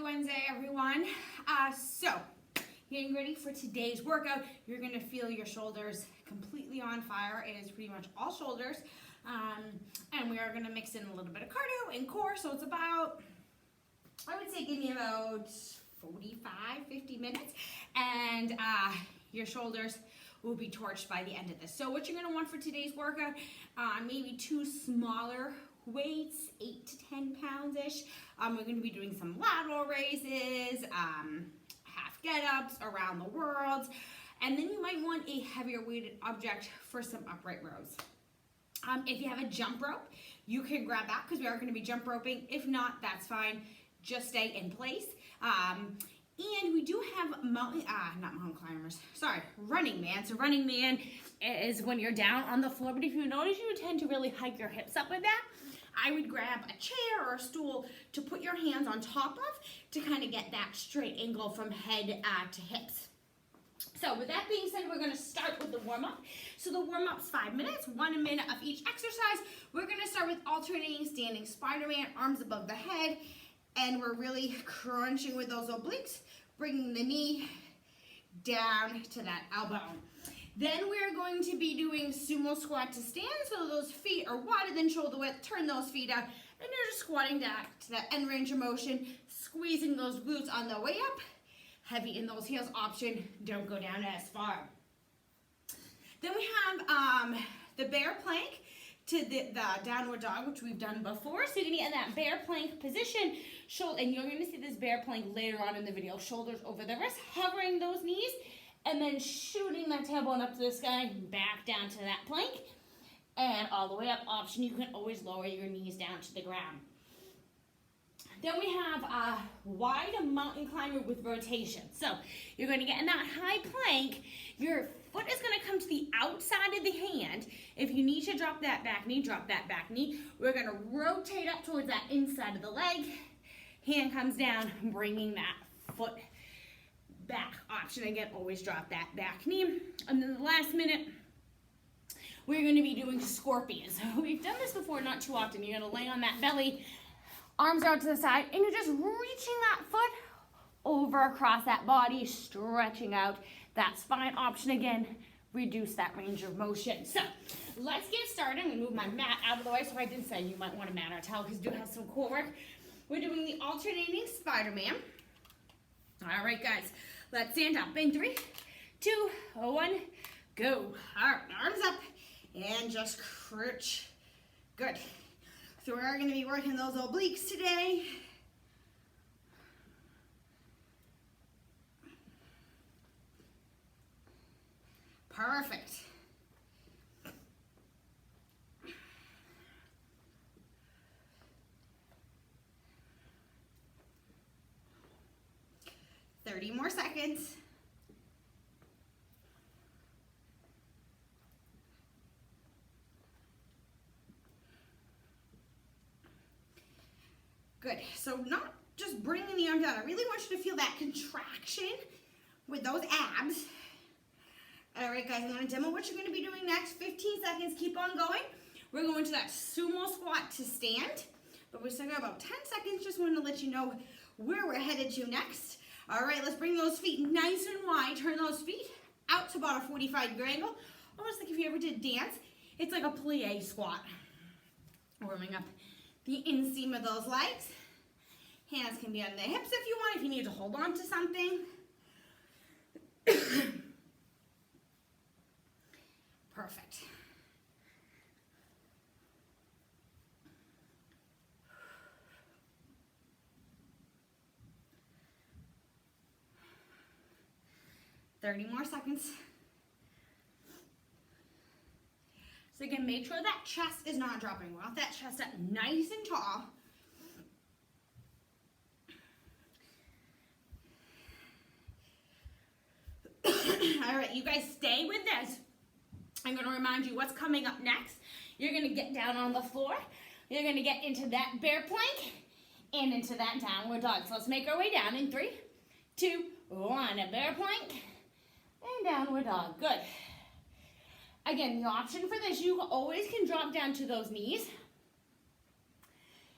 Wednesday, everyone. So, getting ready for today's workout. You're gonna feel your shoulders completely on fire. It is pretty much all shoulders. And we are gonna mix in a little bit of cardio and core. So it's about, I would say give me about 45, 50 minutes. And your shoulders will be torched by the end of this. So what you're gonna want for today's workout, maybe 2 smaller weights, 8 to 10 pounds-ish. We're going to be doing some lateral raises, half get-ups around the world, and then you might want a heavier weighted object for some upright rows. If you have a jump rope, you can grab that because we are going to be jump roping. If not, that's fine. Just stay in place. And we do have Running Man. So Running Man is when you're down on the floor, but if you notice, you tend to really hike your hips up with that. I would grab a chair or a stool to put your hands on top of to kind of get that straight angle from head to hips. So with that being said, we're going to start with the warm-up. So the warm-up's 5 minutes, 1 minute of each exercise. We're going to start with alternating standing Spider-Man, arms above the head, and we're really crunching with those obliques, bringing the knee down to that elbow. Then we're going to be doing sumo squat to stand, so those feet are wider than shoulder width. Turn those feet out, and you're just squatting down to that end range of motion, squeezing those glutes on the way up. Heavy in those heels option, don't go down as far. Then we have the bear plank to the downward dog, which we've done before. So you're gonna get in that bear plank position, and you're gonna see this bear plank later on in the video. Shoulders over the wrist, hovering those knees, and then shooting that tailbone up to the sky, back down to that plank, and all the way up option. You can always lower your knees down to the ground. Then we have a wide mountain climber with rotation. So you're going to get in that high plank. Your foot is going to come to the outside of the hand. If you need to drop that back knee, drop that back knee. We're going to rotate up towards that inside of the leg. Hand comes down, bringing that foot back option. Again, always drop that back knee. And then the last minute, we're going to be doing scorpions. We've done this before, not too often. You're going to lay on that belly, arms out to the side, and you're just reaching that foot over across that body, stretching out that spine option. Again, reduce that range of motion. So let's get started. I'm going to move my mat out of the way. So I did say you might want a mat or a towel because we do have some core work. We're doing the alternating Spider-Man. All right, guys, let's stand up in 3, 2, 1, go. All right, arms up and just crunch. Good. So we're going to be working those obliques today. Perfect. Thirty more seconds. Good. So not just bringing the arm down. I really want you to feel that contraction with those abs. All right, guys, I'm going to demo what you're going to be doing next. 15 seconds. Keep on going. We're going to that sumo squat to stand. But we still got about 10 seconds. Just wanted to let you know where we're headed to next. All right, let's bring those feet nice and wide. Turn those feet out to about a 45-degree angle. Almost like if you ever did dance. It's like a plie squat. Warming up the inseam of those legs. Hands can be on the hips if you want, if you need to hold on to something. Perfect. Thirty more seconds. So again, make sure that chest is not dropping. We want that chest up nice and tall. All right, you guys stay with this. I'm going to remind you what's coming up next. You're going to get down on the floor. You're going to get into that bear plank and into that downward dog. So let's make our way down in 3, 2, 1. A bear plank and downward dog. Good. Again, the option for this, you always can drop down to those knees.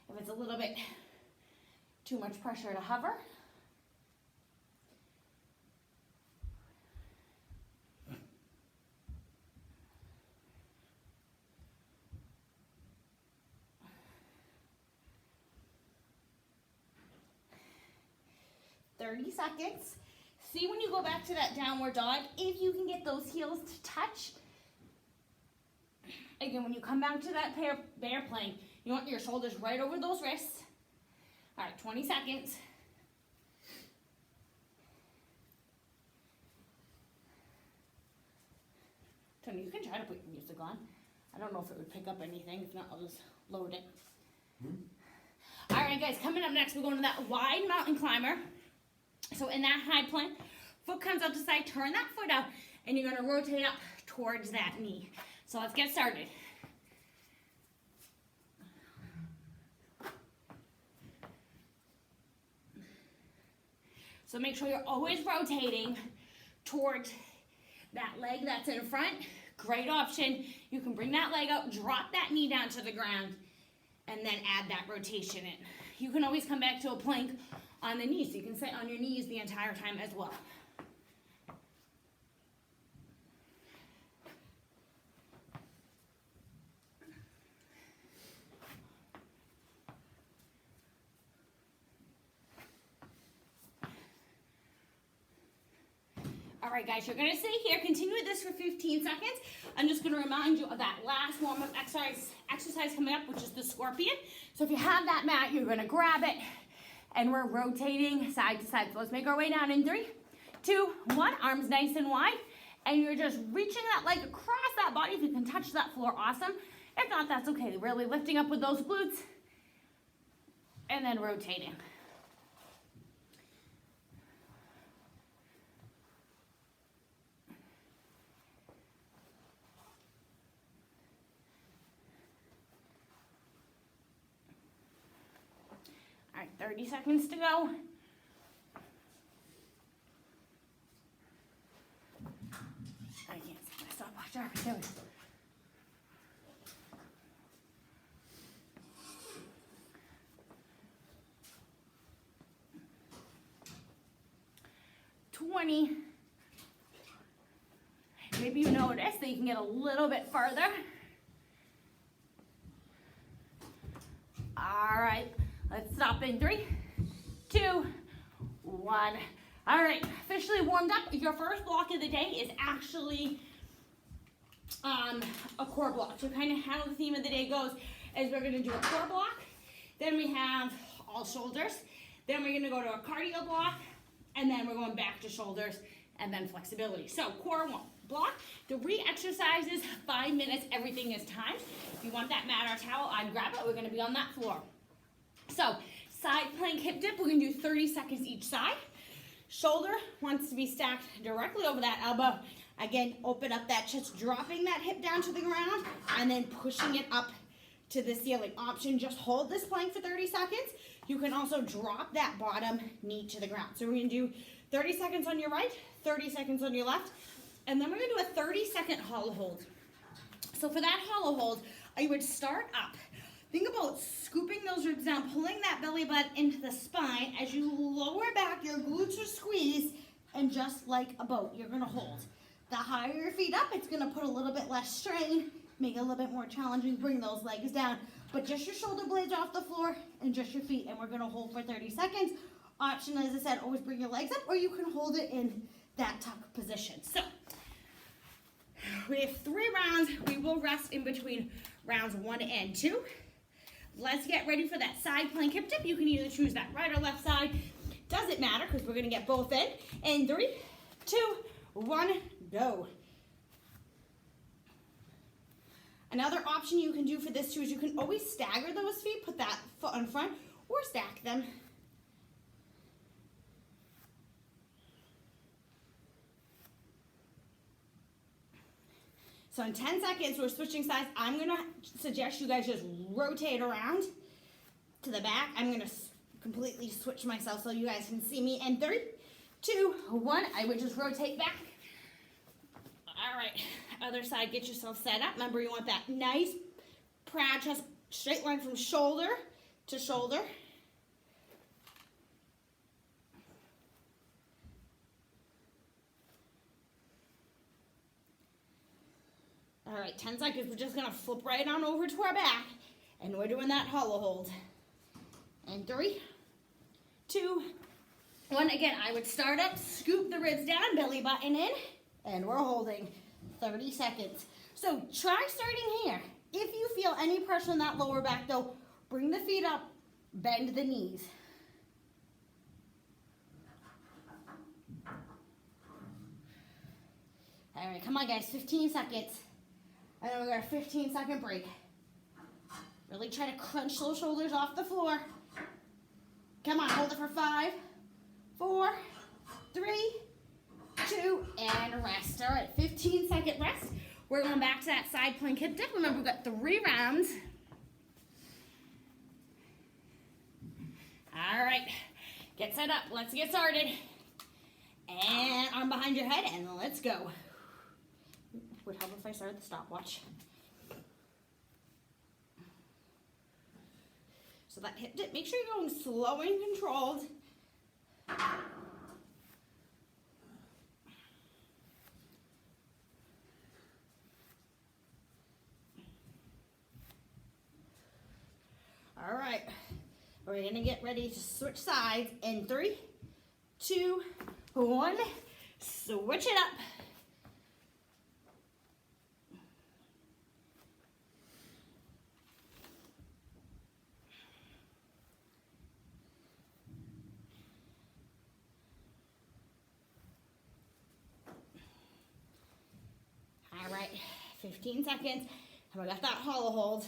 If it's a little bit too much pressure to hover, 30 seconds. See when you go back to that downward dog, if you can get those heels to touch. Again, when you come back to that bear plank, you want your shoulders right over those wrists. All right, 20 seconds. Tony, you can try to put your music on. I don't know if it would pick up anything. If not, I'll just load it. All right, guys, coming up next, we're going to that wide mountain climber. So in that high plank, foot comes out to side, turn that foot out, and you're gonna rotate up towards that knee. So let's get started. So make sure you're always rotating towards that leg that's in front. Great option. You can bring that leg out, drop that knee down to the ground, and then add that rotation in. You can always come back to a plank on the knees. So you can sit on your knees the entire time as well. All right, guys, you're gonna stay here. Continue with this for 15 seconds. I'm just gonna remind you of that last warm-up exercise coming up, which is the scorpion. So if you have that mat, you're gonna grab it, and we're rotating side to side. So let's make our way down in 3, 2, 1. Arms nice and wide, and you're just reaching that leg across that body. If you can touch that floor, awesome. If not, that's okay. Really lifting up with those glutes, and then rotating. All right, 30 seconds to go. I can't see my stopwatch. All right, there we go. Maybe you notice that you can get a little bit farther. All right, let's stop in 3, 2, 1. All right, officially warmed up. Your first block of the day is actually a core block. So kind of how the theme of the day goes is we're gonna do a core block, then we have all shoulders, then we're gonna go to a cardio block, and then we're going back to shoulders and then flexibility. So core block, 3 exercises, 5 minutes, everything is timed. If you want that mat or towel, I'd grab it. We're gonna be on that floor. So side plank hip dip, we're gonna do 30 seconds each side. Shoulder wants to be stacked directly over that elbow. Again, open up that chest, dropping that hip down to the ground, and then pushing it up to the ceiling. Option, just hold this plank for 30 seconds. You can also drop that bottom knee to the ground. So we're gonna do 30 seconds on your right, 30 seconds on your left, and then we're gonna do a 30-second hollow hold. So for that hollow hold, I would start up. Think about scooping those ribs down, pulling that belly button into the spine. As you lower back, your glutes are squeezed, and just like a boat, you're gonna hold. The higher your feet up, it's gonna put a little bit less strain, make it a little bit more challenging, bring those legs down. But just your shoulder blades off the floor and just your feet, and we're gonna hold for 30 seconds. Option, as I said, always bring your legs up, or you can hold it in that tuck position. So we have 3 rounds. We will rest in between rounds 1 and 2. Let's get ready for that side plank hip dip. You can either choose that right or left side. Doesn't matter because we're gonna get both in. In 3, 2, 1, go. Another option you can do for this too is you can always stagger those feet, put that foot in front, or stack them. So in 10 seconds, we're switching sides. I'm gonna suggest you guys just rotate around to the back. I'm gonna completely switch myself so you guys can see me. And 3, 2, 1, I would just rotate back. All right, other side, get yourself set up. Remember, you want that nice proud chest, straight line from shoulder to shoulder. All right, 10 seconds. We're just gonna flip right on over to our back, and we're doing that hollow hold. And 3, 2, one. Again, I would start up, scoop the ribs down, belly button in, and we're holding 30 seconds. So try starting here. If you feel any pressure in that lower back though, bring the feet up, bend the knees. All right, come on guys, 15 seconds. And then we got a 15-second break. Really try to crunch those shoulders off the floor. Come on, hold it for 5, 4, 3, 2, and rest. All right, 15-second rest. We're going back to that side plank hip dip. Remember, we've got 3 rounds. All right, get set up. Let's get started. And arm behind your head, and let's go. Would help if I started the stopwatch. So that hip dip, make sure you're going slow and controlled. All right, we're gonna get ready to switch sides in 3, 2, 1, switch it up. All right, 15 seconds, and we got that hollow hold.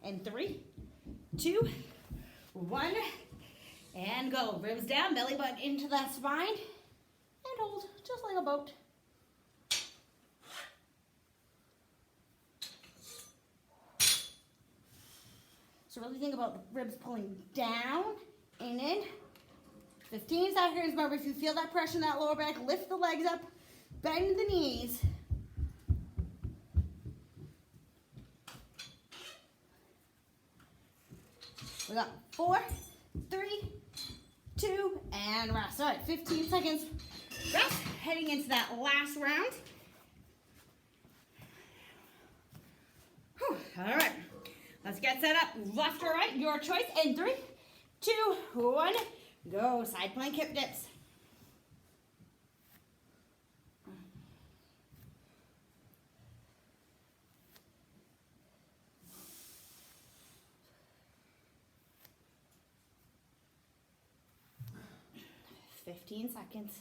In 3, 2, 1, and go. Ribs down, belly button into that spine, and hold, just like a boat. So really think about the ribs pulling down and in. 15 seconds, remember if you feel that pressure in that lower back, lift the legs up, bend the knees. We got 4, 3, 2, and rest. All right, 15 seconds rest, heading into that last round. Whew. All right, let's get set up. Left or right, your choice. In 3, 2, 1, go. Side plank hip dips. Fifteen seconds.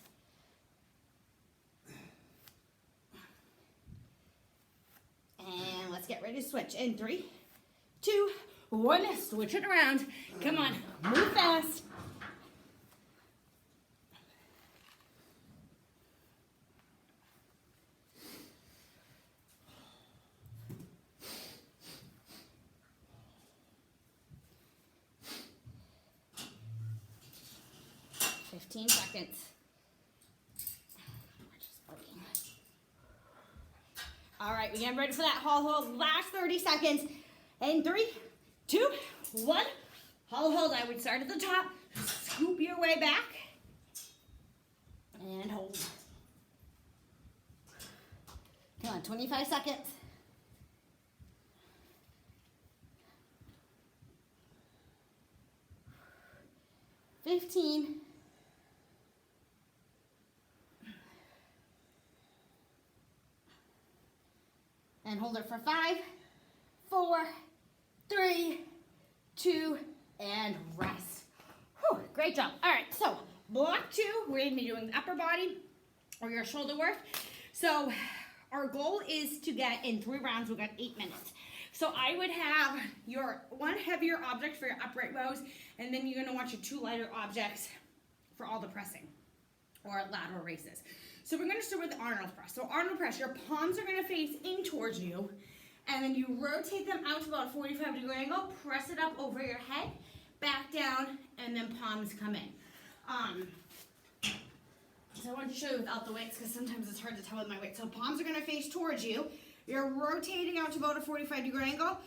And let's get ready to switch. In 3, 2, 1, switch it around. Come on, move fast. Fifteen seconds. All right, we're getting ready for that hollow hold. Last 30 seconds. In 3, 2, 1. Hollow hold. I would start at the top. Scoop your way back. And hold. Come on, 25 seconds. 15. And hold it for 5, 4, 3, 2, and rest. Whew, great job. All right, so block 2, we're gonna be doing the upper body or your shoulder work. So our goal is to get in 3 rounds, we've got 8 minutes. So I would have your 1 heavier object for your upright rows, and then you're gonna want your 2 lighter objects for all the pressing or lateral raises. So we're gonna start with the Arnold press. So Arnold press, your palms are gonna face in towards you, and then you rotate them out to about a 45-degree angle, press it up over your head, back down, and then palms come in. So I want to show you without the weights because sometimes it's hard to tell with my weight. So palms are gonna face towards you. You're rotating out to about a 45-degree angle,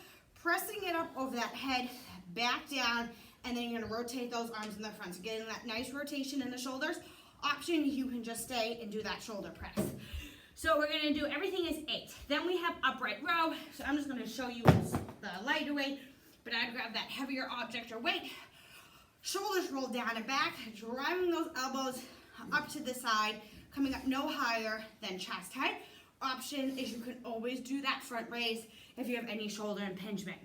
pressing it up over that head, back down, and then you're gonna rotate those arms in the front. So getting that nice rotation in the shoulders. Option, you can just stay and do that shoulder press. So we're gonna do, everything is 8. Then we have upright row. So I'm just gonna show you the lighter weight. but I'd grab that heavier object or weight, shoulders roll down and back, driving those elbows up to the side, coming up no higher than chest height. Option is you can always do that front raise if you have any shoulder impingement.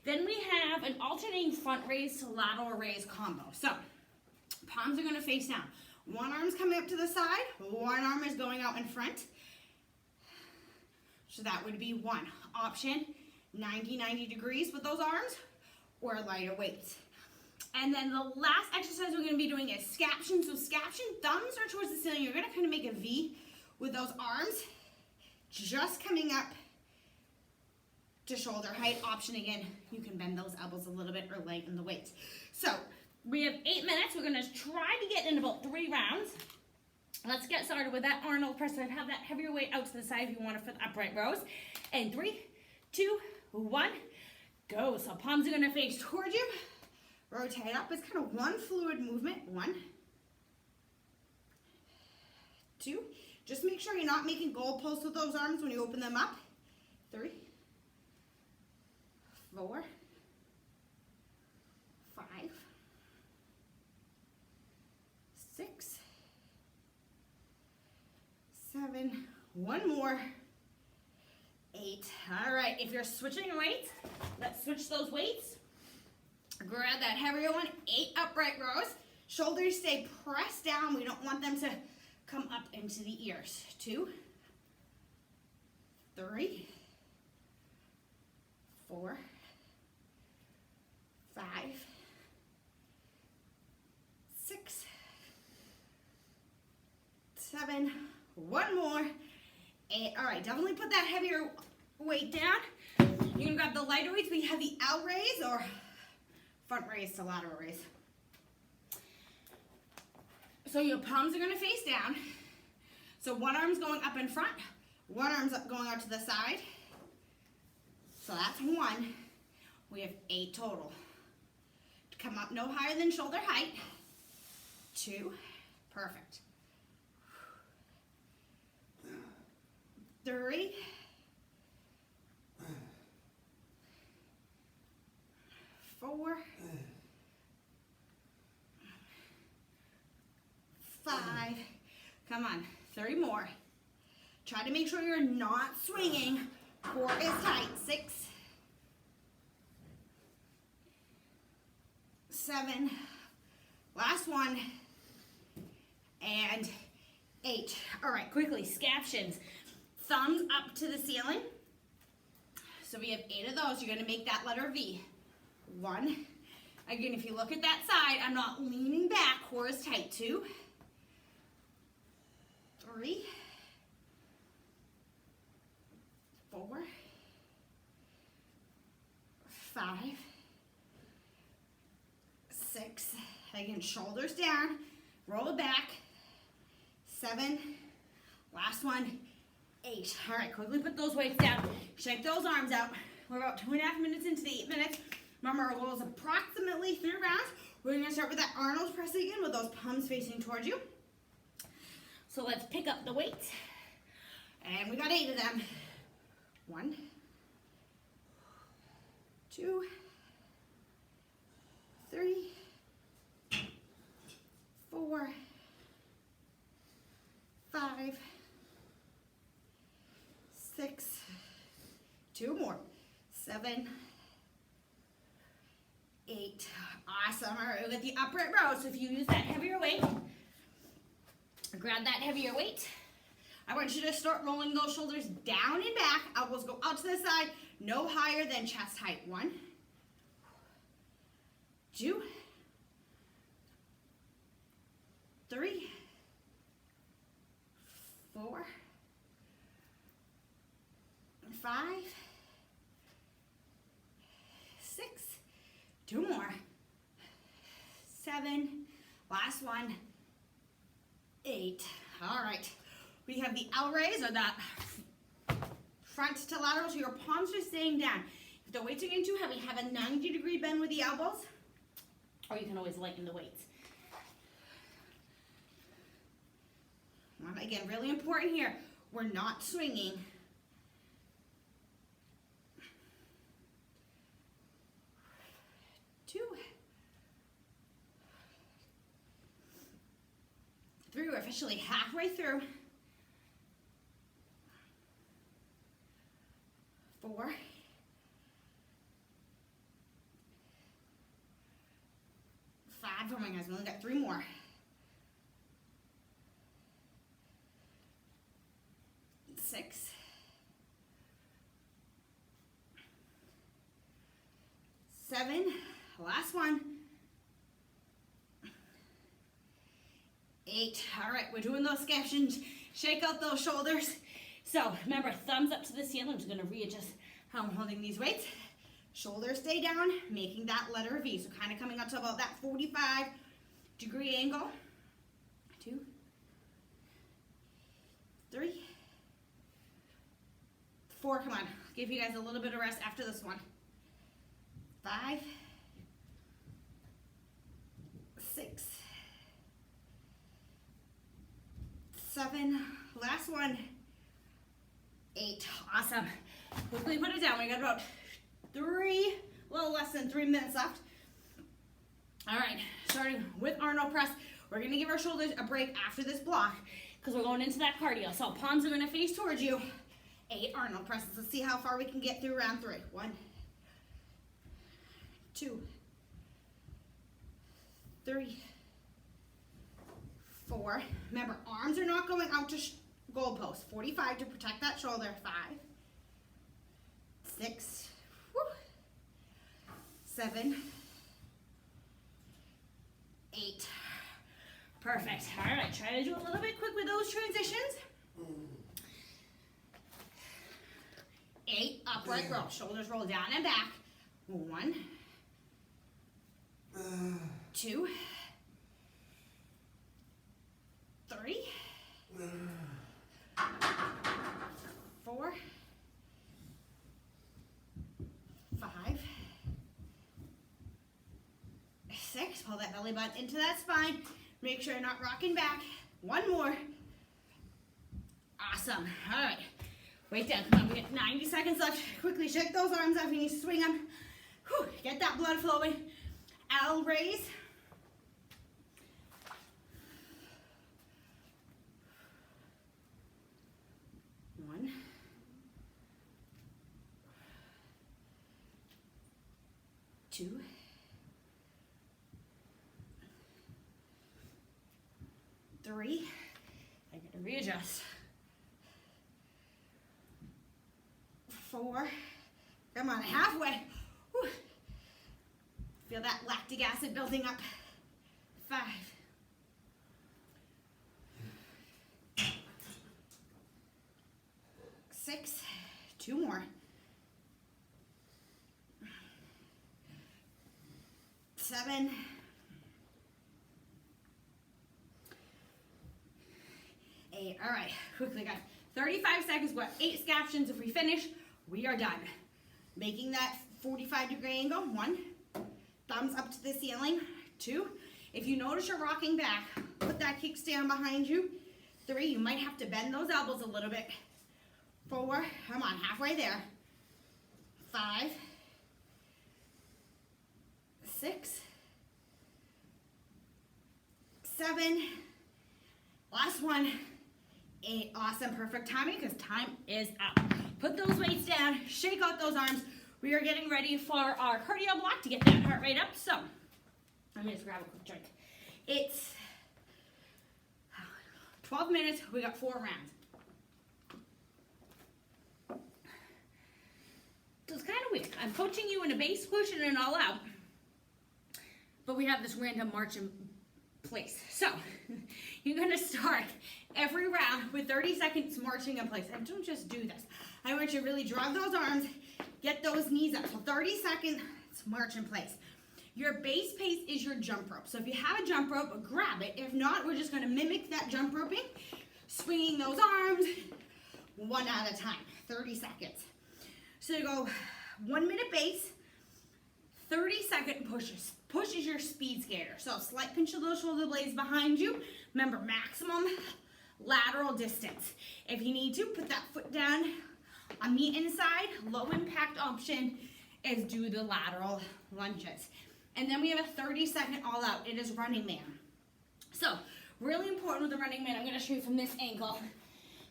Then we have an alternating front raise to lateral raise combo. So palms are going to face down. One arm's coming up to the side, one arm is going out in front. So that would be one option, 90 degrees with those arms, or lighter weights. And then the last exercise we're going to be doing is scaption. So scaption, thumbs are towards the ceiling. You're going to kind of make a V with those arms just coming up to shoulder height. Option again, you can bend those elbows a little bit or lighten the weights. So we have 8 minutes. We're going to try to get in about 3 rounds. Let's get started with that Arnold press. So I'd have that heavier weight out to the side if you want it for the upright rows. And 3, 2, 1, go. So palms are going to face towards you. Rotate up. It's kind of one fluid movement. 1, 2. Just make sure you're not making goalposts with those arms when you open them up. 3, 4, 5, 6, 7, one more, 8. All right, if you're switching weights, let's switch those weights. Grab that heavier one, 8 upright rows. Shoulders stay pressed down. We don't want them to come up into the ears. 2, 3, 4, 5, 6, 7, one more, 8. All right, definitely put that heavier weight down. You can grab the lighter weights. We have the L raise or front raise to lateral raise. So your palms are going to face down. So one arm's going up in front, one arm's going out to the side. So that's 1. We have 8 total. To come up no higher than shoulder height. 2. Perfect. 3. 4. 5. Come on, 3 more. Try to make sure you're not swinging. 4 is tight. 6, 7. Last one. And 8. All right, quickly, scaptions. Thumbs up to the ceiling. So we have 8 of those. You're going to make that letter V. 1. Again, if you look at that side, I'm not leaning back. Core is tight. 2, 3, 4, 5, 6. Again, shoulders down. Roll it back. 7. Last one. 8. All right, quickly put those weights down. Shake those arms out. We're about 2.5 minutes into the 8 minutes. Remember, our goal is approximately 3 rounds. We're going to start with that Arnold press again with those palms facing towards you. So let's pick up the weights. And we got 8 of them. 1, 2, 3, 4, 5, 6, 2 more, 7, 8. Awesome. All right, we got the upright row. So if you use that heavier weight, grab that heavier weight. I want you to start rolling those shoulders down and back. Elbows go out to the side, no higher than chest height. 1, 2, 3, 4, 5, 6, 2 more, 7, last one, 8. All right, we have the L raise or that front to lateral, so your palms are staying down. If the weights are getting too heavy, have a 90-degree bend with the elbows, or you can always lighten the weights. Again, really important here, we're not swinging. 2, 3, we're officially halfway through. 4, 5, oh my gosh, we only got 3 more. 6, 7, last one. 8, all right, we're doing those scaptions. Shake out those shoulders. So remember, thumbs up to the ceiling. I'm just gonna readjust how I'm holding these weights. Shoulders stay down, making that letter V. So kind of coming up to about that 45-degree angle. 2, 3, 4, come on. Give you guys a little bit of rest after this one. 5, 6, 7, last one. 8, awesome. Quickly put it down. We got about a little less than 3 minutes left. All right, starting with Arnold press. We're gonna give our shoulders a break after this block because we're going into that cardio. So palms are gonna face towards you. 8 Arnold presses. Let's see how far we can get through round 3. 1, 2, 3, 4. Remember, arms are not going out to goalpost. 45 to protect that shoulder. 5, 6, 7, 8. Perfect. All right, try to do a little bit quick with those transitions. 8, upright row. Shoulders roll down and back. 1, 2, 3, 4, 5, 6. Pull that belly button into that spine. Make sure you're not rocking back. 1 more. Awesome. All right. Weight down. Come on. We got 90 seconds left. Quickly shake those arms off. You need to swing them. Whew. Get that blood flowing. L raise. 1, 2, 3. I gotta readjust. 4. Come on, halfway. Whew. Feel that lactic acid building up. 5. 6. 2 more. 7. 8. All right, quickly, guys. 35 seconds. We're at 8 scaptions. If we finish, we are done. Making that 45-degree angle. 1. Thumbs up to the ceiling. 2. If you notice you're rocking back, put that kickstand behind you. 3. You might have to bend those elbows a little bit. 4. Come on, halfway there. 5. 6. 7. Last one. 8. Awesome. Perfect timing because time is up. Put those weights down. Shake out those arms. We are getting ready for our cardio block to get that heart rate up. So, let me just grab a quick drink. It's 12 minutes. We got 4 rounds. So it's kind of weird. I'm coaching you in a base push and an all out, but we have this random march in place. So you're gonna start every round with 30 seconds marching in place. And don't just do this. I want you to really drive those arms, get those knees up. So 30 seconds, march in place. Your base pace is your jump rope. So if you have a jump rope, grab it. If not, we're just gonna mimic that jump roping, swinging those arms one at a time, 30 seconds. So you go 1 minute base, 30-second pushes. Push is your speed skater. So slight pinch of those shoulder blades behind you. Remember, maximum lateral distance. If you need to, put that foot down on the inside. Low impact option is do the lateral lunges. And then we have a 30-second all out. It is running man. So, really important with the running man. I'm going to show you from this angle.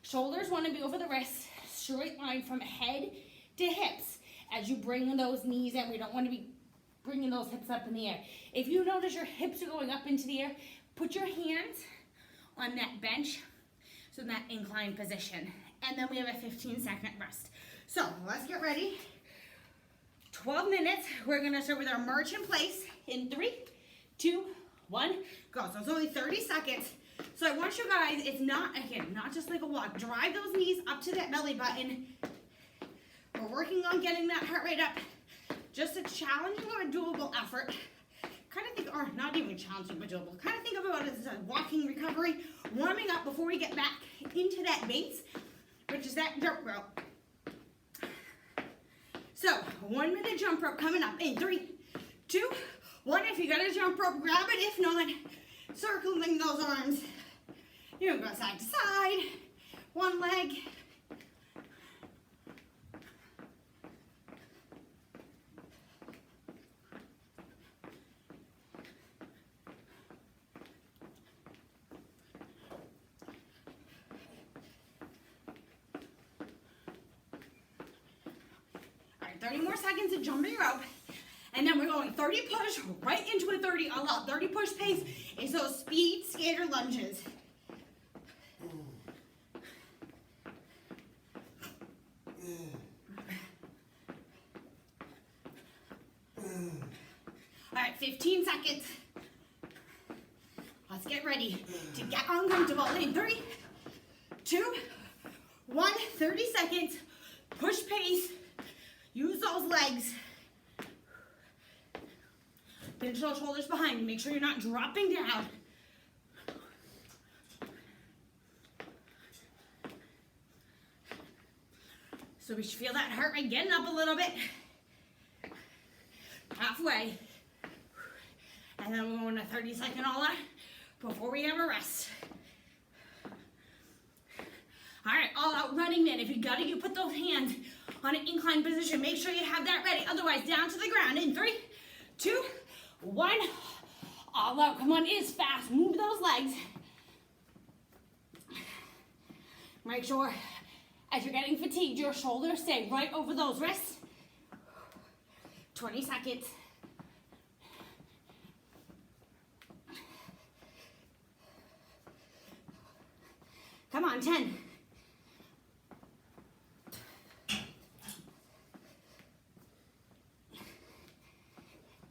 Shoulders want to be over the wrists, straight line from head to hips. As you bring those knees in, we don't want to be bringing those hips up in the air. If you notice your hips are going up into the air, put your hands on that bench, so in that inclined position. And then we have a 15-second rest. So let's get ready. 12 minutes. We're gonna start with our march in place in 3, 2, 1, go. So it's only 30 seconds. So I want you guys, it's not, again, not just like a walk. Drive those knees up to that belly button. We're working on getting that heart rate up. Just a challenging or a doable effort. Kind of think, or not even challenging but doable. Kind of think about it as a walking recovery, warming up before we get back into that base, which is that jump rope. So 1 minute jump rope coming up in 3, 2, 1. If you got a jump rope, grab it. If not, circling those arms. You're gonna go side to side, one leg. All right, 30 more seconds of jumping rope. And then we're going 30 push right into a 30 all out. 30 push pace is those speed skater lunges. All right, 15 seconds. Let's get ready to get uncomfortable. In 3, 2, 1, 30 seconds. Push pace. Use those legs. Pinch those shoulders behind you. Make sure you're not dropping down. So we should feel that heart rate getting up a little bit. Halfway. And then we're going a 30-second all out before we have a rest. All right, all out running man. If you got it, you put those hands on an inclined position. Make sure you have that ready. Otherwise, down to the ground in 3, 2, 1. All out. Come on, it is fast. Move those legs. Make sure as you're getting fatigued, your shoulders stay right over those wrists. 20 seconds. Come on, 10.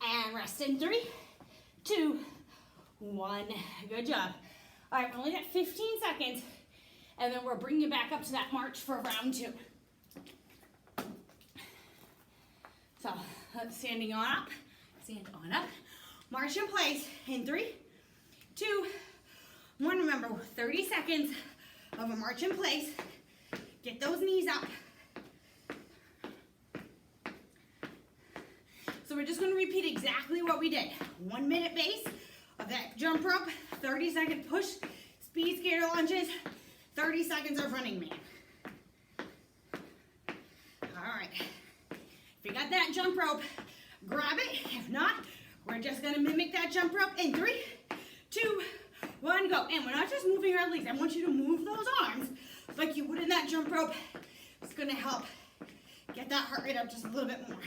And rest in 3, 2, 1. Good job. All right, we only got 15 seconds, and then we're bringing you back up to that march for round 2. So, standing on up, stand on up. March in place in 3, 2, 1. Remember, 30 seconds of a march in place. Get those knees up. So we're just going to repeat exactly what we did. 1 minute base of that jump rope, 30-second push, speed skater lunges, 30 seconds of running man. All right. If you got that jump rope, grab it. If not, we're just going to mimic that jump rope in 3, 2, 1, go. And we're not just moving our legs. I want you to move those arms like you would in that jump rope. It's going to help get that heart rate up just a little bit more.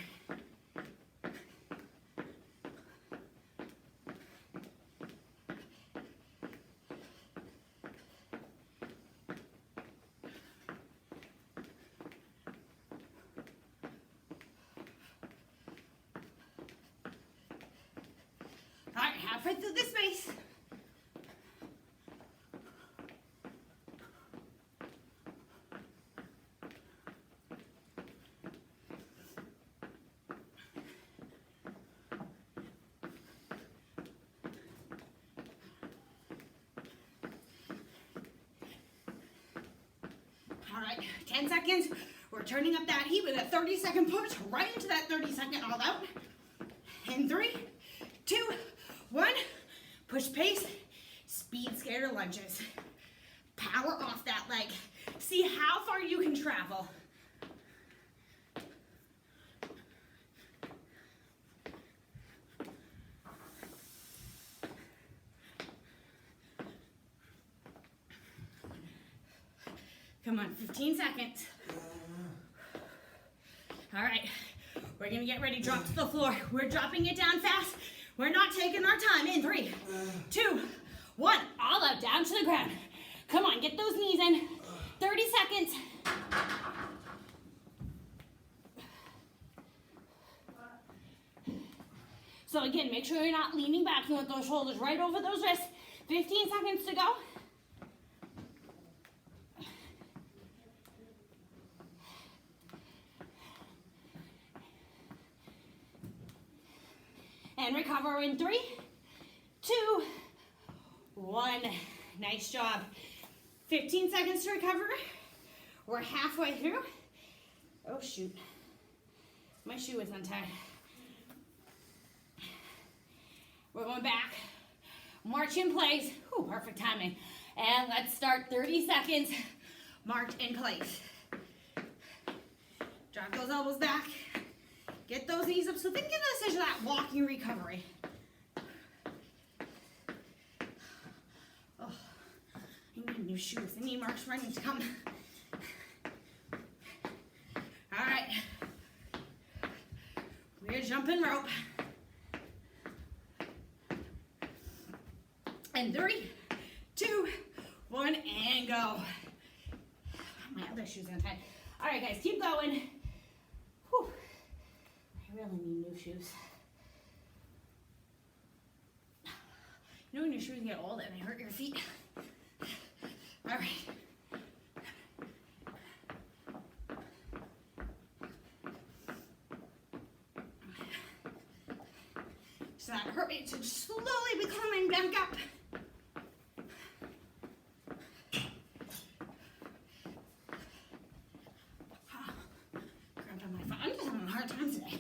All right, halfway through this space. All right, 10 seconds. We're turning up that heat with a 30-second push right into that 30-second all out. In 3, 2, 1. Push pace, speed skater lunges. Power off that leg. See how far you can travel. Come on, 15 seconds. All right, we're gonna get ready, drop to the floor. We're dropping it down fast. We're not taking our time. In 3, 2, 1, all out, down to the ground. Come on, get those knees in. 30 seconds. So again, make sure you're not leaning back. You want those shoulders right over those wrists. 15 seconds to go. And recover in 3, 2, 1. Nice job. 15 seconds to recover. We're halfway through. Oh shoot, my shoe is untied. We're going back. March in place. Ooh, perfect timing. And let's start 30 seconds. March in place. Drop those elbows back. Get those knees up. So think of this as that walking recovery. Oh, I need new shoes. I need Mark's running to come. All right. We're jumping rope. And 3, 2, 1, and go. My other shoes untied. All right, guys, keep going. Whew. I really need new shoes. You know when your shoes get old and they hurt your feet? All right. It's not hurt me to slowly be coming back up. Grabbed on my phone. I'm just having a hard time today.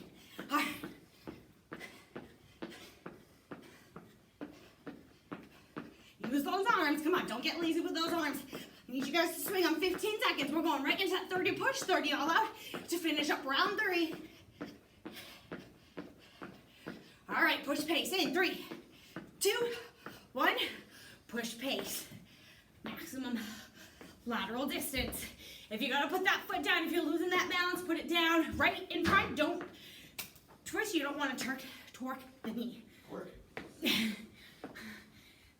All right. Use those arms. Come on, don't get lazy with those arms. I need you guys to swing on 15 seconds. We're going right into that 30 push, 30 all out to finish up round 3. All right, push pace in 3, 2, 1, push pace. Maximum lateral distance. If you gotta put that foot down, if you're losing that balance, put it down right in front. Don't twist, you don't wanna torque the knee. Work.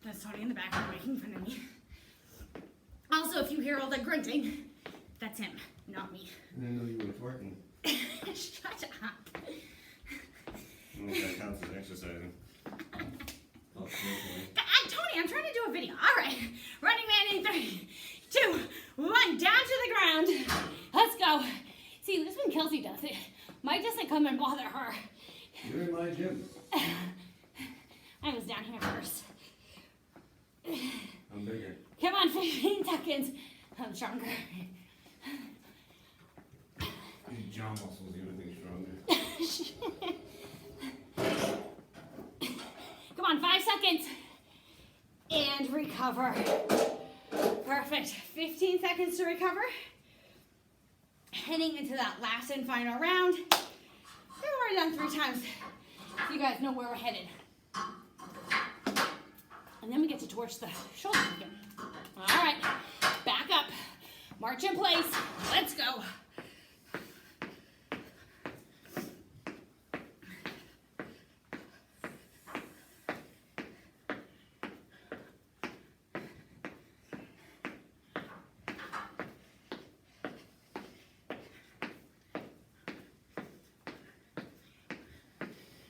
That's Tony in the back making fun of me. Also, if you hear all the grunting, that's him, not me. I didn't know you were twerking. Shut up. I don't think that counts as exercising. Oh, Tony, I'm trying to do a video. All right, running man in 3, 2, 1, down to the ground. Let's go. See, this one Kelsey does it. Mike doesn't come and bother her. You're in my gym. I was down here first. I'm bigger. Come on, 15 seconds. I'm stronger. Your jaw muscles, you would think stronger. Come on, 5 seconds. And recover. Perfect. 15 seconds to recover. Heading into that last and final round. We've already done 3 times. So you guys know where we're headed. And then we get to torch the shoulders again. All right, back up. March in place. Let's go.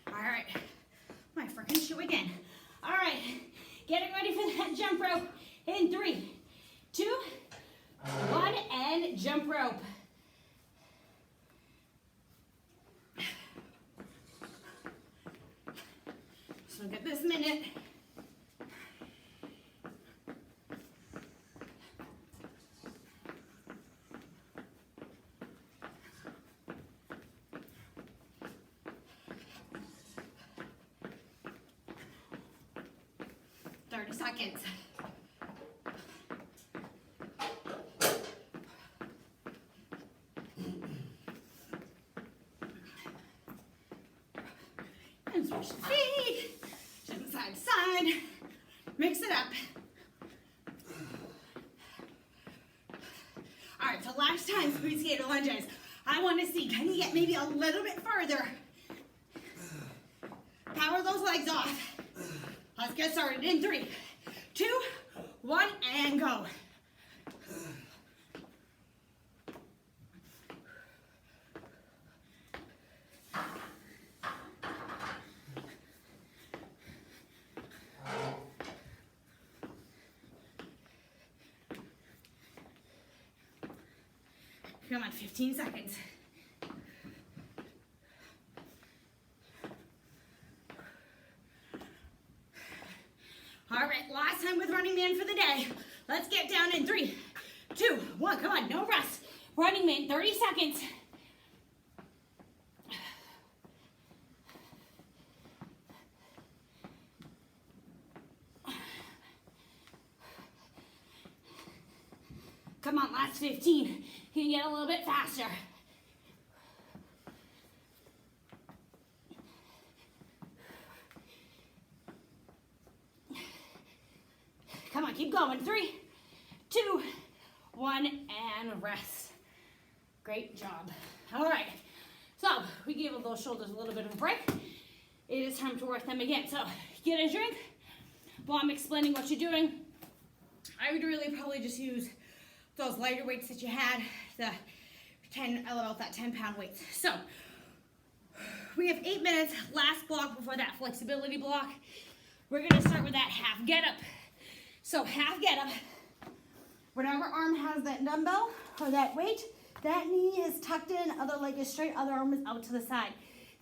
All right, my freaking shoe again. All right, getting ready for that jump rope in 3, 2, 1, and jump rope. So get this minute. Seconds. And switch the feet, jump side to side, mix it up. last time, squeeze skater lunges. I want to see, can you get maybe a little bit further? Power those legs off. Let's get started in 3, 2, 1, and go. Come on, 15 seconds. All right, last time with Running Man for the day. Let's get down in 3, 2, 1. Come on, no rest. Running Man, 30 seconds. Come on, last 15. You can get a little bit faster. Come on, keep going. 3, 2, 1, and rest. Great job. All right, so we gave those shoulders a little bit of a break. It is time to work them again. So get a drink while I'm explaining what you're doing. I would really probably just use those lighter weights that you had, about that 10-pound weight. So we have 8 minutes, last block before that flexibility block. We're gonna start with that half get up. So half get up, whatever arm has that dumbbell or that weight, that knee is tucked in, other leg is straight, other arm is out to the side.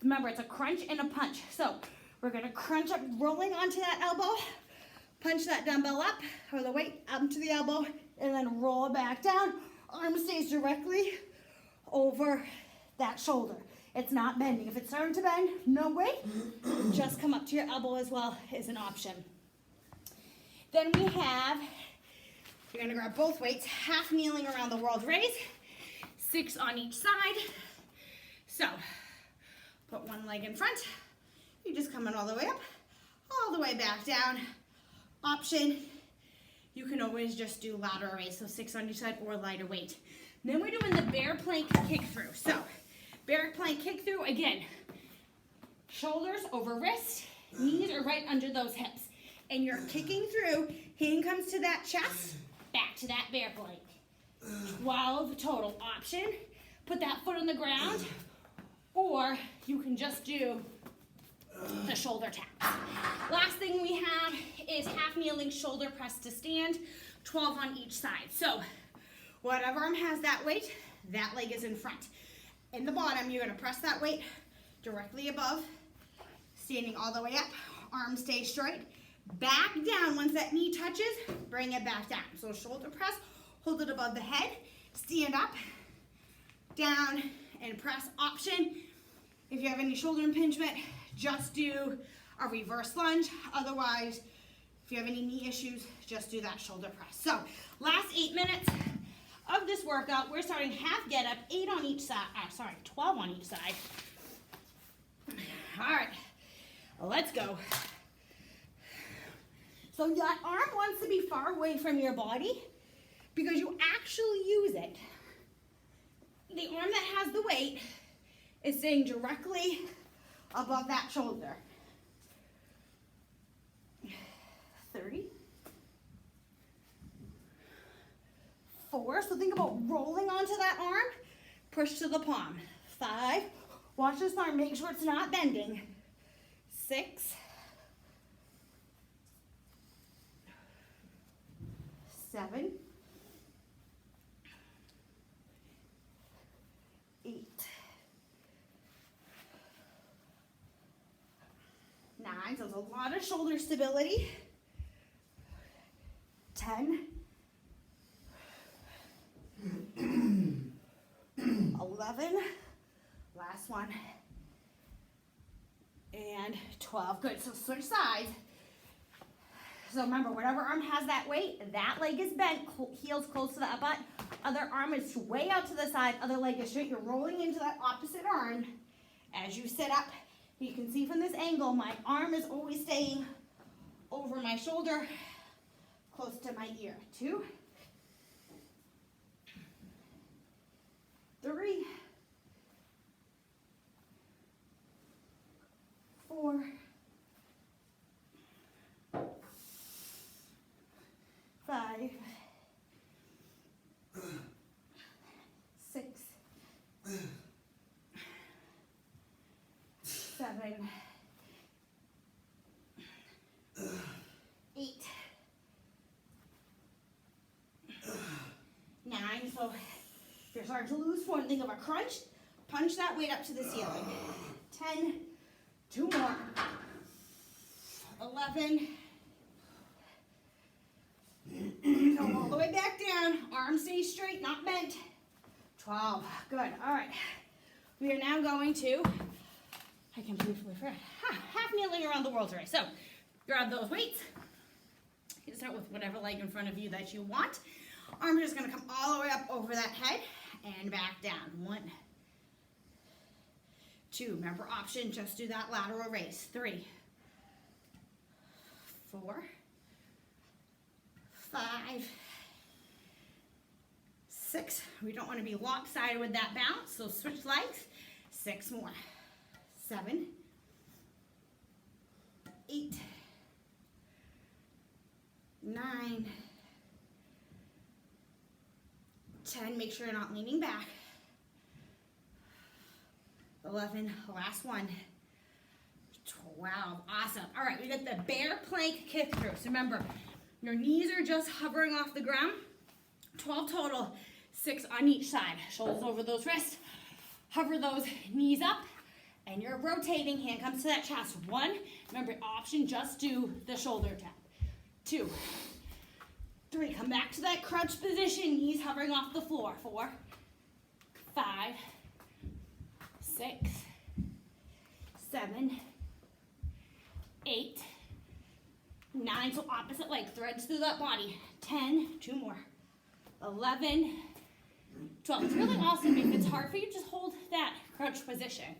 Remember, it's a crunch and a punch. So we're gonna crunch up, rolling onto that elbow, punch that dumbbell up, or the weight up to the elbow, and then roll it back down. Arm stays directly over that shoulder. It's not bending. If it's starting to bend, no weight, just come up to your elbow as well is an option. Then we have, you're gonna grab both weights, half kneeling around the world raise, 6 on each side. So, put one leg in front, you just come in all the way up, all the way back down. Option, you can always just do lateral raise, so 6 on each side or lighter weight. Then we're doing the bear plank kick through. So, bear plank kick through, again, shoulders over wrist, knees are right under those hips. And you're kicking through, hand comes to that chest, back to that bear plank. 12 total. Option, put that foot on the ground, or you can just do the shoulder taps. Last thing we have is half kneeling shoulder press to stand, 12 on each side. So whatever arm has that weight, that leg is in front. In the bottom, you're gonna press that weight directly above, standing all the way up, arms stay straight. Back down, once that knee touches, bring it back down. So shoulder press, hold it above the head, stand up, down, and press. Option, if you have any shoulder impingement, just do a reverse lunge. Otherwise, if you have any knee issues, just do that shoulder press. So last 8 minutes of this workout, we're starting half get up, 8 on each side, 12 on each side. All right, let's go. So that arm wants to be far away from your body because you actually use it. The arm that has the weight is staying directly above that shoulder. 30. 4, so think about rolling onto that arm, push to the palm. 5, watch this arm, make sure it's not bending. 6, 7, 8, 9, so there's a lot of shoulder stability. 10, 11, last one, and 12. Good, so switch sides. So remember, whatever arm has that weight, that leg is bent, heels close to the butt, other arm is way out to the side, other leg is straight. You're rolling into that opposite arm. As you sit up, you can see from this angle, my arm is always staying over my shoulder, close to my ear. 2, 5, 6, 7, 8, 9. So if you're starting to lose form, think of a crunch. Punch that weight up to the ceiling. 10, 2 more. 11. Come all the way back down. Arms stay straight, not bent. 12. Good. All right. We are now going to, I can briefly forget, half kneeling around the world today. So grab those weights. You can start with whatever leg in front of you that you want. Arms are just going to come all the way up over that head and back down. 1, 2. Remember option, just do that lateral raise. 3, 4, 5, 6. We don't want to be lopsided with that bounce, so switch legs. 6 more. 7, 8, 9, 10. Make sure you're not leaning back. 11. Last one. 12. Awesome. All right, we got the bear plank kick through. So remember, your knees are just hovering off the ground. 12 total. 6 on each side. Shoulders over those wrists. Hover those knees up. And you're rotating. Hand comes to that chest. 1. Remember, option, just do the shoulder tap. 2, 3. Come back to that crouch position. Knees hovering off the floor. 4, 5, 6, 7, 8, 9. So opposite leg. Threads through that body. 10. 2 more. 11, 12. It's really awesome. If it's hard for you, just hold that crouch position.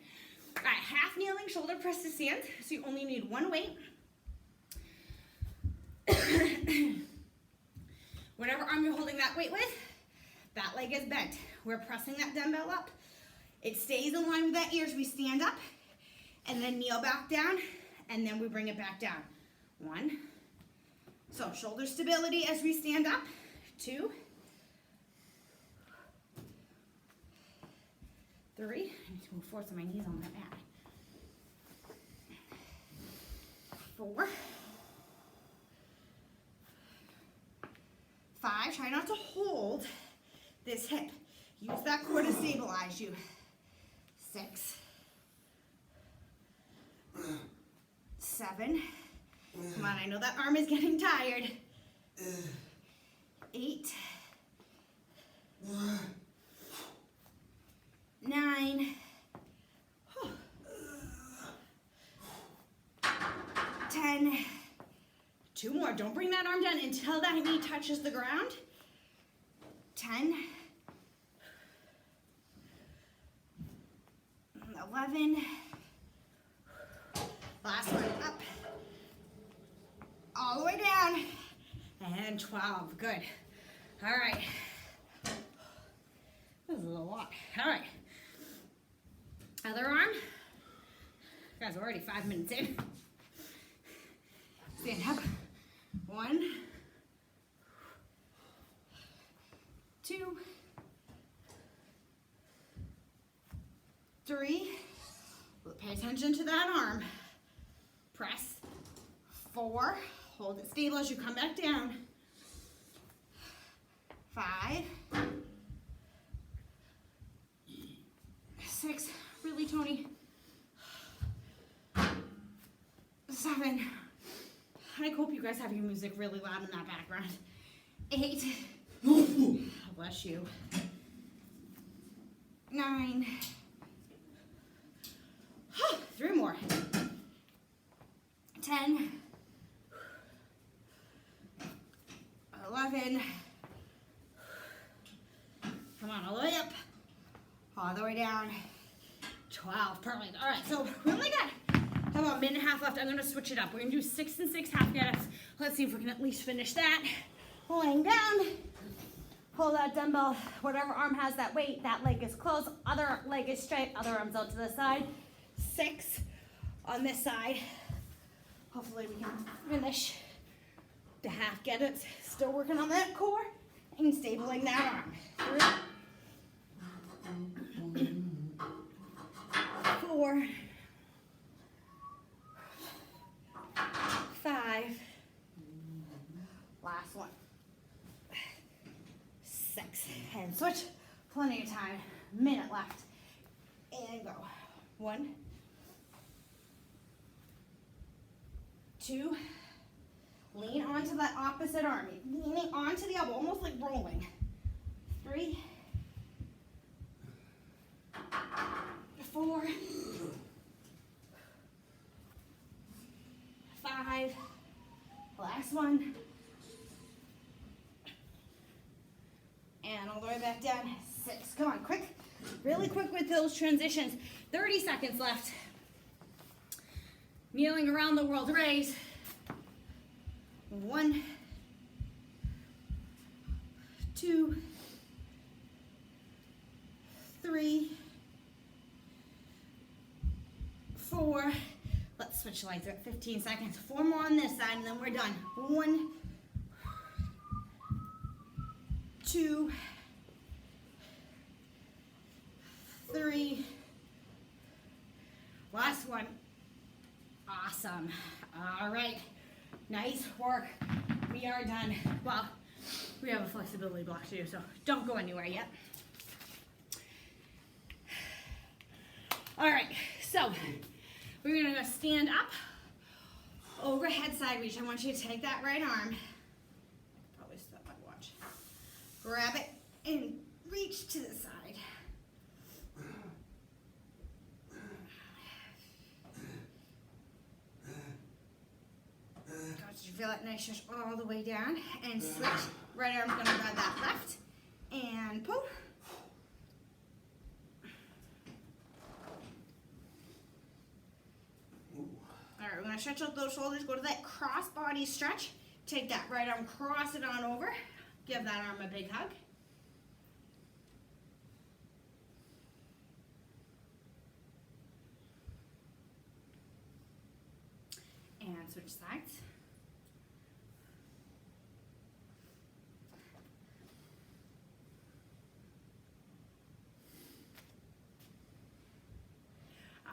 All right, half kneeling, shoulder press to stand. So you only need 1 weight. Whatever arm you're holding that weight with, that leg is bent. We're pressing that dumbbell up. It stays in line with that ear as we stand up, and then kneel back down, and then we bring it back down. 1. So shoulder stability as we stand up. 2, 3. I need to move forward so my knees on that mat. 4, 5. Try not to hold this hip. Use that core to stabilize you. 6, 7. Come on, I know that arm is getting tired. 8, 9, 10. 2 more. Don't bring that arm down until that knee touches the ground. 10, 11. Last one. Up. All the way down. And 12. Good. All right. This is a lot. All right. Other arm. You guys are already 5 minutes in. Stand up. 1, 2, 3. Pay attention to that arm. Press. 4. Hold it stable as you come back down. 5, 6. Really, Tony. 7. I hope you guys have your music really loud in that background. 8. Bless you. 9. 3 more. 10. 11. Come on, all the way up. All the way down. 12. Perfect. All right, so we only got about a minute and a half left. I'm going to switch it up. We're going to do 6 and 6 half get-ups. Let's see if we can at least finish that. Laying down. Pull that dumbbell. Whatever arm has that weight, that leg is closed. Other leg is straight. Other arm's out to the side. 6 on this side. Hopefully we can finish the half get-ups. Still working on that core and stabling that arm. 3, 4, 5, last one, 6, and switch. Plenty of time, minute left, and go. 1, 2, lean onto that opposite arm, leaning onto the elbow, almost like rolling. 3, 4, 5, last one, and all the way back down. 6, come on, quick, really quick with those transitions. 30 seconds left. Kneeling around the world, raise. 1, 2, 3, 4. Let's switch legs at 15 seconds. 4 more on this side and then we're done. 1, 2, 3. Last one. Awesome. All right. Nice work. We are done. Well, we have a flexibility block to do, so don't go anywhere yet. All right, so we're gonna go stand up, overhead side reach. I want you to take that right arm, probably step my watch, grab it and reach to the side. Did you feel that nice stretch all the way down? And switch. Right arm's gonna grab that left and pull. Alright, we're gonna stretch out those shoulders, go to that cross body stretch. Take that right arm, cross it on over. Give that arm a big hug. And switch sides.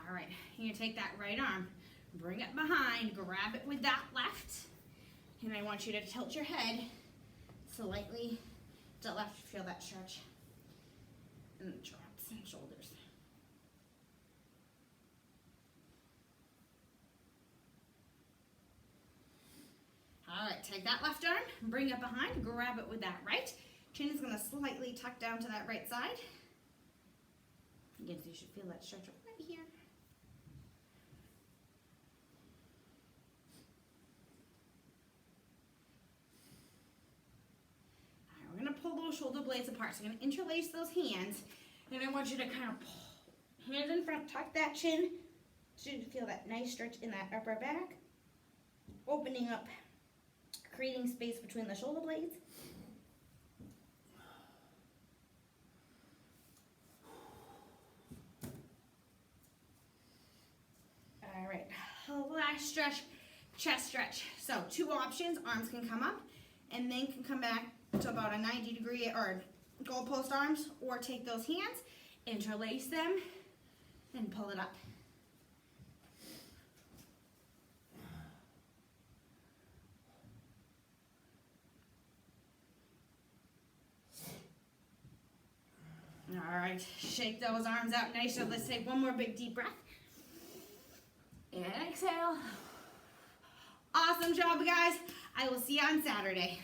All right, you're gonna take that right arm, bring it behind, grab it with that left, and I want you to tilt your head slightly to the left. Feel that stretch in the traps and shoulders. All right, take that left arm, bring it behind, grab it with that right. Chin is gonna slightly tuck down to that right side. Again, so you should feel that stretch right here. We're gonna pull those shoulder blades apart. So I'm gonna interlace those hands, and I want you to kind of pull. Hands in front, tuck that chin. So you feel that nice stretch in that upper back. Opening up, creating space between the shoulder blades. All right, last stretch, chest stretch. So 2 options, arms can come up and then can come back to about a 90-degree or goalpost arms, or take those hands, interlace them, and pull it up. All right, shake those arms out nice. So let's take one more big deep breath. And exhale. Awesome job, guys. I will see you on Saturday.